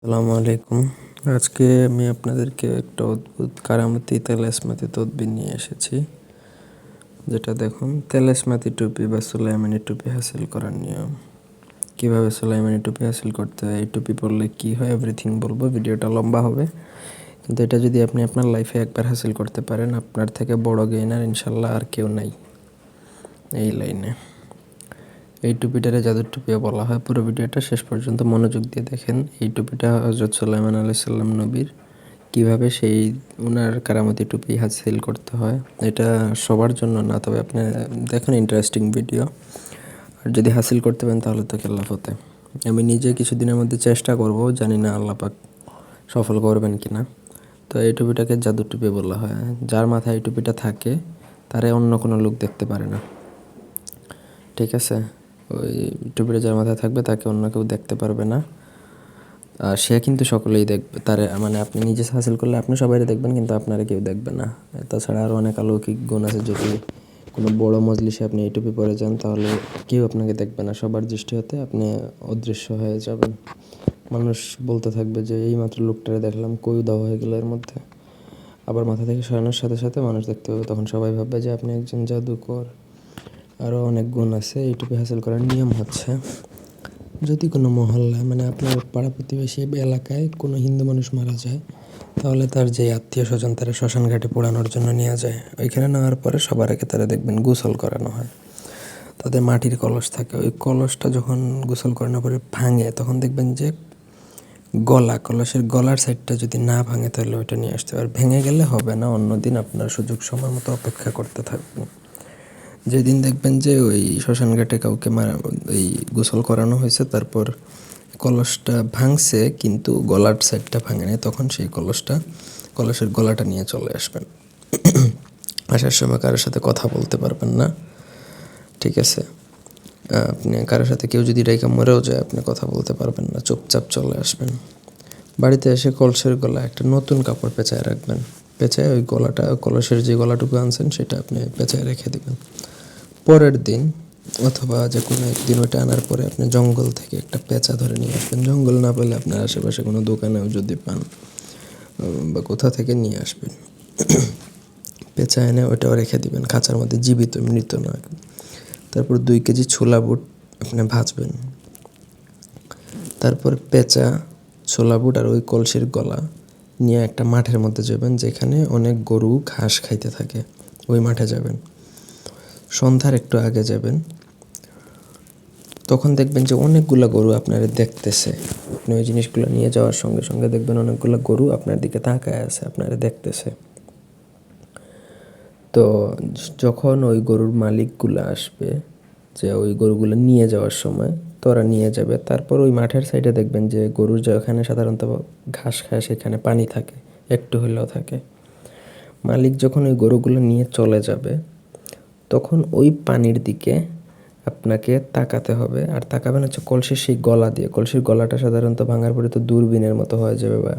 আসসালামু আলাইকুম। আজকে আমি আপনাদেরকে একটা অদ্ভুত কারামতি তেলেসমাতি তদবির নিয়ে এসেছি। যেটা দেখুন, তেলেসমাতি টুপি বা সুলাইমানি টুপি হাসিল করার নিয়ম। কিভাবে সুলাইমানি টুপি হাসিল করতে হয়, এই টুপি পরলে কি হয়, এভরিথিং বলবো। ভিডিওটা লম্বা হবে, কিন্তু এটা যদি আপনি আপনার লাইফে একবার হাসিল করতে পারেন, আপনার থেকে বড় গেইনার ইনশাল্লাহ আর কেউ নাই এই লাইনে। এই টুপিটারে জাদুর টুপিও বলা হয়। পুরো ভিডিওটা শেষ পর্যন্ত মনোযোগ দিয়ে দেখেন। এই টুপিটা হযরত সুলাইমান আলাইহিস সালাম নবীর, কীভাবে সেই ওনার কারামতি টুপি হাসিল করতে হয়। এটা সবার জন্য না, তবে আপনি দেখেন, ইন্টারেস্টিং ভিডিও। আর যদি হাসিল করতে পারেন তাহলে তো কেল্লা ফতে। আমি নিজে কিছুদিনের মধ্যে চেষ্টা করব, জানি না আল্লাহ পাক সফল করবেন কিনা। তো এই টুপিটাকে জাদুর টুপি বলা হয়। যার মাথায় এই টুপিটা থাকে তারে অন্য কোনো লোক দেখতে পারে না, ঠিক আছে? ওই টুপিটা যার মাথায় থাকবে তাকে অন্য কেউ দেখতে পারবে না। আর সে কিন্তু সকলেই দেখবে তারে, মানে আপনি নিজে হাসিল করলে আপনি সবাইকে দেখবেন, কিন্তু আপনারা কেউ দেখবে না। তাছাড়া আরও অনেক অলৌকিক গুণ আছে। যদি কোনো বড় মজলিসে আপনি এই টুপি পরে যান তাহলে কেউ আপনাকে দেখবে না, সবার দৃষ্টি হতে আপনি অদৃশ্য হয়ে যাবেন। মানুষ বলতে থাকবে যে এইমাত্র লোকটারে দেখলাম, কই উধাও হয়ে গেল এর মধ্যে। আবার মাথা থেকে সরানোর সাথে সাথে মানুষ দেখতে পাবে, তখন সবাই ভাববে যে আপনি একজন জাদুকর। আরও অনেক গুণ আছে। এই টুপি হাসিল করার নিয়ম হচ্ছে, যদি কোনো মহল্লায়, মানে আপনার পাড়া প্রতিবেশী এলাকায় কোনো হিন্দু মানুষ মারা যায়, তাহলে তার যে আত্মীয় স্বজন তারা শ্মশান ঘাটে পোড়ানোর জন্য নিয়ে যায়। ওইখানে নেওয়ার পরে সবার আগে তারা দেখবেন গোসল করানো হয়। তাদের মাটির কলস থাকে, ওই কলসটা যখন গোসল করানোর পরে ভাঙে, তখন দেখবেন যে কলসের গলার সাইডটা যদি না ভাঙে তাহলে ওইটা নিয়ে আসতে হবে। আর ভেঙে গেলে হবে না, অন্যদিন আপনার সুযোগ সময় মতো অপেক্ষা করতে থাকবেন। যেদিন দেখবেন যে ওই শ্মশান ঘাটে কাউকে এই গোসল করানো হয়েছে, তারপর কলসটা ভাঙছে কিন্তু গলার সাইডটা ভাঙে নাই, তখন সেই কলসের গলাটা নিয়ে চলে আসবেন। আসার সময় কারোর সাথে কথা বলতে পারবেন না, ঠিক আছে? আপনি কারোর সাথে, কেউ যদি ডাইকা মরেও যায়, আপনি কথা বলতে পারবেন না, চুপচাপ চলে আসবেন। বাড়িতে এসে কলসের গলা একটা নতুন কাপড় পেঁচায় রাখবেন। পেঁচায় ওই কলসের যে গলাটুকু আনছেন সেটা আপনি পেঁচায় রেখে দেবেন। পরের দিন অথবা যে কোনো একদিন ওইটা আনার পরে আপনি জঙ্গল থেকে একটা পেঁচা ধরে নিয়ে আসবেন। জঙ্গল না পেলে আপনার আশেপাশে কোনো দোকানেও যদি পান বা কোথা থেকে নিয়ে আসবেন। পেঁচা এনে ওইটাও রেখে দিবেন খাঁচার মধ্যে, জীবিত, মৃত নয়। তারপর 2 কেজি ছোলা বুট আপনি ভাজবেন। তারপর পেঁচা, ছোলা বুট আর ওই কলসির গলা নিয়ে একটা মাঠের মধ্যে যাবেন, যেখানে অনেক গরু ঘাস খাইতে থাকে। ওই মাঠে যাবেন, সন্ধ্যার একটু আগে যাবেন। তখন দেখবেন যে অনেকগুলো গরু আপনারা দেখতেছে। আপনি ওই জিনিসগুলো নিয়ে যাওয়ার সঙ্গে সঙ্গে দেখবেন অনেকগুলো গরু আপনার দিকে তাকায় আছে, আপনারা দেখতেছে। তো যখন ওই গরুর মালিকগুলো আসবে, যে ওই গরুগুলো নিয়ে যাওয়ার সময়, তো ওরা নিয়ে যাবে। তারপর ওই মাঠের সাইডে দেখবেন যে গরুর যেখানে সাধারণত ঘাস খায় সেখানে পানি থাকে, একটু হলেও থাকে। মালিক যখন ওই গরুগুলো নিয়ে চলে যাবে, তখন ওই পানির দিকে আপনাকে তাকাতে হবে। আর তাকাবেন হচ্ছে কলসির সেই গলা দিয়ে। কলসির গলাটা সাধারণত ভাঙার পরে তো দূরবীনের মতো হয়ে যাবে, বা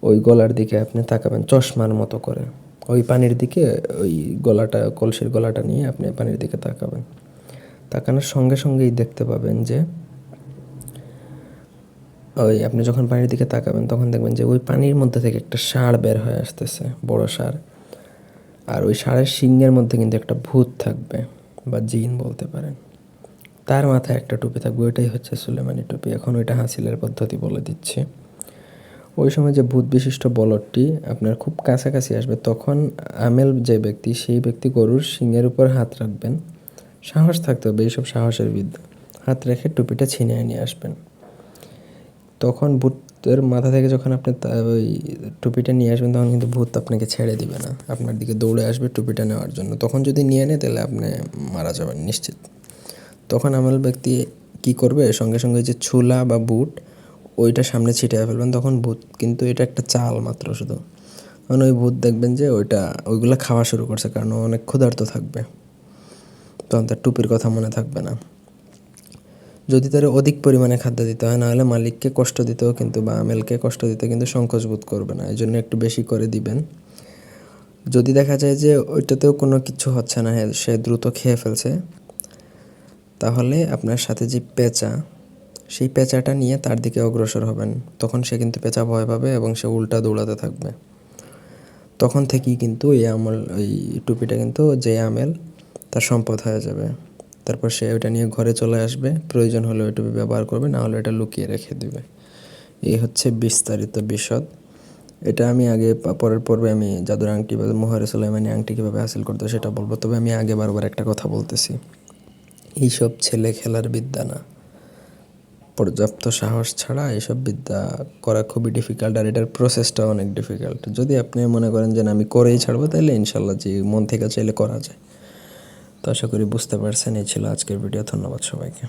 ওই গলার দিকে আপনি তাকাবেন চশমার মতো করে। ওই পানির দিকে ওই কলসির গলাটা নিয়ে আপনি পানির দিকে তাকাবেন। তাকানোর সঙ্গে সঙ্গেই দেখতে পাবেন যে ওই আপনি যখন পানির দিকে তাকাবেন তখন দেখবেন যে ওই পানির মধ্যে থেকে একটা ষাঁড় বের হয়ে আসতেছে, বড় ষাঁড়। আর ওই ষাঁড়ের শিংয়ের মধ্যে কিন্তু একটা ভূত থাকবে, বা জিন বলতে পারেন। তার মাথায় একটা টুপি থাকবে, ওইটাই হচ্ছে সুলেমানি টুপি। এখন ওইটা হাসিলের পদ্ধতি বলে দিচ্ছি। ওই সময় যে ভূত বিশিষ্ট বলদটি আপনার খুব কাছাকাছি আসবে, তখন আমেল যে ব্যক্তি, সেই ব্যক্তি গরুর শিংয়ের উপর হাত রাখবেন। সাহস থাকতে হবে, এইসব সাহসের বিদ্যা। হাত রেখে টুপিটা ছিনিয়ে নিয়ে আসবেন। তখন ভূতের মাথা থেকে যখন আপনি ওই টুপিটা নিয়ে আসবেন, তখন কিন্তু ভূত আপনাকে ছেড়ে দিবে না, আপনার দিকে দৌড়ে আসবে টুপিটা নেওয়ার জন্য। তখন যদি নিয়ে নেয় তাহলে আপনি মারা যাবেন নিশ্চিত। তখন আমল ব্যক্তি কি করবে, সঙ্গে সঙ্গে যে ছোলা বা বুট ওইটা সামনে ছিটিয়ে ফেলবেন। তখন ভূত, কিন্তু এটা একটা চাল মাত্র শুধু। তখন ওই ভূত দেখবেন যে ওইগুলো খাওয়া শুরু করছে, কারণ অনেক ক্ষুধার্ত থাকবে। তখন তার টুপির কথা মনে থাকবে না। যদি তার অধিক পরিমাণে খাদ্য দিতে হয়, নাহলে মালিককে কষ্ট দিতেও কিন্তু, বা আমেলকে কষ্ট দিতে কিন্তু সংকোচ বোধ করবে না, এই জন্য একটু বেশি করে দিবেন। যদি দেখা যায় যে ওইটাতেও কোনো কিছু হচ্ছে না, সে দ্রুত খেয়ে ফেলছে, তাহলে আপনার সাথে যে পেঁচা, সেই পেঁচাটা নিয়ে তার দিকে অগ্রসর হবেন। তখন সে কিন্তু পেঁচা ভয় পাবে এবং সে উল্টা দৌড়াতে থাকবে। তখন থেকেই কিন্তু এই টুপিটা কিন্তু যে আমেল তার সম্পদ হয়ে যাবে। তারপর সে ওইটা নিয়ে ঘরে চলে আসবে, প্রয়োজন হলে ওই টুপি ব্যবহার করবে, না হলে এটা লুকিয়ে রেখে দিবে। এই হচ্ছে বিস্তারিত বিশদ। এটা আমি আগে পরের পর্বে আমি জাদুর আংটি বা মোহরে সুলাইমানি আংটি কীভাবে হাসিল করতে হয় সেটা বলবো। তবে আমি আগে বারবার একটা কথা বলতেছি, এইসব ছেলে খেলার বিদ্যা না। পর্যাপ্ত সাহস ছাড়া এইসব বিদ্যা করা খুবই ডিফিকাল্ট, আর এটার প্রসেসটাও অনেক ডিফিকাল্ট। যদি আপনি মনে করেন যে আমি করেই ছাড়বো, তাহলে ইনশাল্লাহ যে মন থেকে চাইলে করা যায়। তো আশা করি বুঝতে পারছেন। এই ছিল আজকের ভিডিও। ধন্যবাদ সবাইকে।